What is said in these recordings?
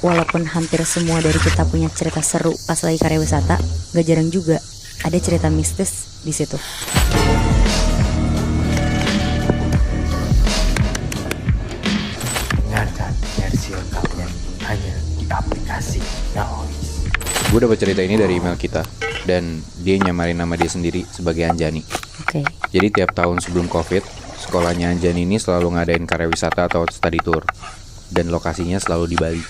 walaupun hampir semua dari kita punya cerita seru pas lagi karya wisata, gak jarang juga ada cerita mistis di situ. Dengarkan versi lengkapnya hanya di aplikasi Naois. Gue dapat cerita ini dari email kita, dan dia nyamarin nama dia sendiri sebagai Anjani. Oke. Jadi tiap tahun sebelum COVID, sekolahnya Anjani ini selalu ngadain karya wisata atau study tour, dan lokasinya selalu di Bali.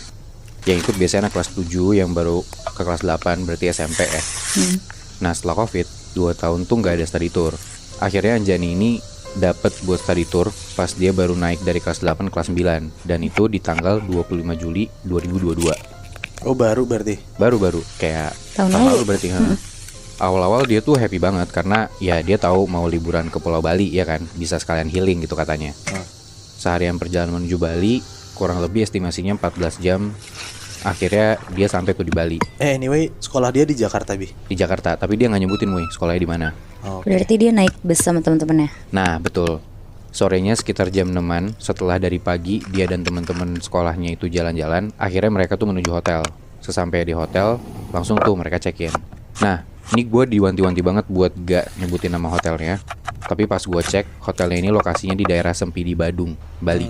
Yang ikut biasanya anak kelas 7 yang baru ke kelas 8, berarti SMP ya. Nah setelah COVID, 2 tahun tuh gak ada study tour. Akhirnya Anjani ini dapat buat study tour pas dia baru naik dari kelas 8 ke kelas 9, dan itu di tanggal 25 Juli 2022. Oh baru berarti? Baru-baru, kayak Tahun tahun lalu. berarti. Awal-awal dia tuh happy banget karena ya dia tahu mau liburan ke Pulau Bali ya kan, bisa sekalian healing gitu katanya. Seharian perjalanan menuju Bali, kurang lebih estimasinya 14 jam. Akhirnya dia sampai tuh di Bali, Anyway, sekolah dia di Jakarta, Bi. di Jakarta, tapi dia nggak nyebutin sekolahnya di mana. Oh, oke. Berarti dia naik bus sama teman-temannya. Nah betul, sorenya sekitar jam 6-an, setelah dari pagi dia dan teman-teman sekolahnya itu jalan-jalan, akhirnya mereka tuh menuju hotel. Sesampai di hotel, langsung tuh mereka check-in. Nah, ini gue diwanti-wanti banget buat gak nyebutin nama hotelnya. Tapi pas gue cek, hotelnya ini lokasinya di daerah Sempidi, Badung, Bali.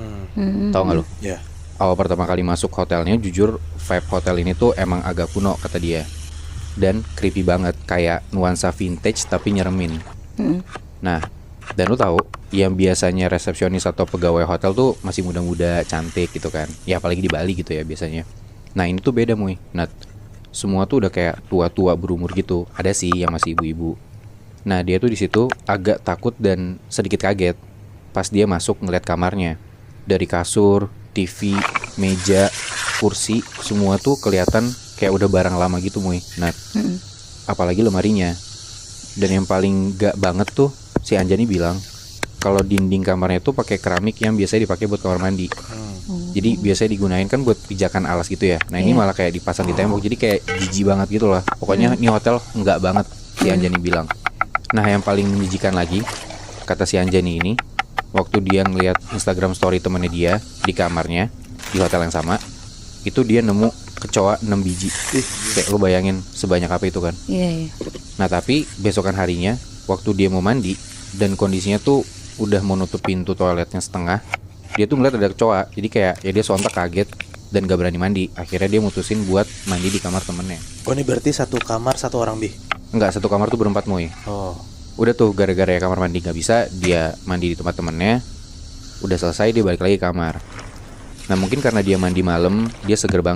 Tahu nggak lu? Ya. Awal pertama kali masuk hotelnya, jujur vibe hotel ini tuh emang agak kuno kata dia. Dan creepy banget, kayak nuansa vintage tapi nyeremin. Nah, dan lu tahu, yang biasanya resepsionis atau pegawai hotel tuh masih muda-muda, cantik gitu kan. Ya apalagi di Bali gitu ya biasanya. Nah ini tuh beda Nat. Semua tuh udah kayak tua-tua berumur gitu. Ada sih yang masih ibu-ibu. Nah dia tuh di situ agak takut dan sedikit kaget pas dia masuk ngeliat kamarnya. Dari kasur, TV, meja, kursi, semua tuh kelihatan kayak udah barang lama gitu Nat. Apalagi lemarinya. Dan yang paling gak banget tuh, si Anjani bilang kalau dinding kamarnya tuh pakai keramik yang biasanya dipakai buat kamar mandi. Jadi biasanya digunain kan buat pijakan alas gitu ya. Nah ini malah kayak dipasang di tembok, jadi kayak jijik banget gitu lah. Pokoknya ini hotel enggak banget, si Anjani bilang. Nah yang paling menjijikan lagi, kata si Anjani ini, waktu dia ngeliat Instagram story temennya dia di kamarnya di hotel yang sama, itu dia nemu kecoa 6 biji. Kayak lu bayangin sebanyak apa itu kan. Iya. Nah tapi besokan harinya, waktu dia mau mandi dan kondisinya tuh udah mau nutup pintu toiletnya setengah, dia tuh ngeliat ada kecoa. Jadi kayak ya dia sontak kaget dan gak berani mandi. Akhirnya dia mutusin buat mandi di kamar temennya. Oh ini berarti satu kamar satu orang, Bi? Enggak, satu kamar tuh berempat Oh. Udah tuh gara-gara ya kamar mandi gak bisa, dia mandi di tempat temennya. Udah selesai dia balik lagi ke kamar. Nah mungkin karena dia mandi malam, dia seger banget.